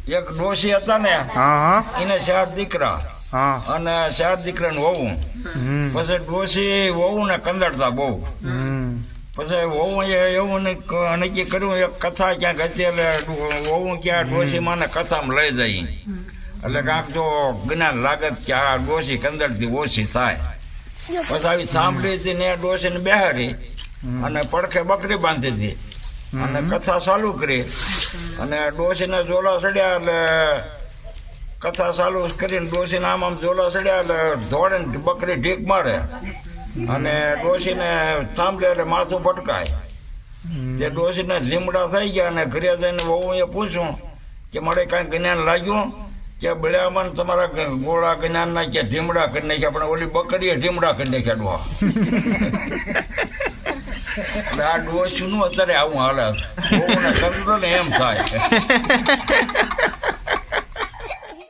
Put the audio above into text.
એક ડોશી હતા ને એને 4 દીકરા અને 4 દીકરાને વહુ. પછી ડોશી વહુ ને કંદડતા બહુ. પછી વહુ એવું નક્કી કર્યું એક કથા ક્યાંક હતી એટલે વહુ ક્યાં ડોશી માને કથામાં લઈ જાય એટલે કાંક જો જ્ઞાન લાગે કે આ ડોશી કંદડતી ઓછી થાય. પછી આવી સાંભળી હતી ને ડોશીને બેહારી અને પડખે બકરી બાંધી હતી અને કથા ચાલુ કરી અને ડોશીને ઝોલા ચડ્યા એટલે કથા ચાલુ કરીને ડોશીને આમ ઝોલા ચડ્યા એટલે ધોળે બકરી ઢીક મારે અને ડોશીને સાંભળે એટલે માથું ભટકાય. તે ડોશીને ઝીમડા થઈ ગયા અને ઘરે જઈને વહુએ પૂછ્યું કે મારે કાંઈ જ્ઞાન લાગ્યું કે બળ્યામાં તમારા ગોળા જ્ઞાનના કે ઢીમડા કરી નાખ્યા પણ ઓલી બકરીએ ઢીમડા કરી નાખ્યા ડોહા. એટલે આ ડોશીનું અત્યારે આવું હાલે ને એમ થાય.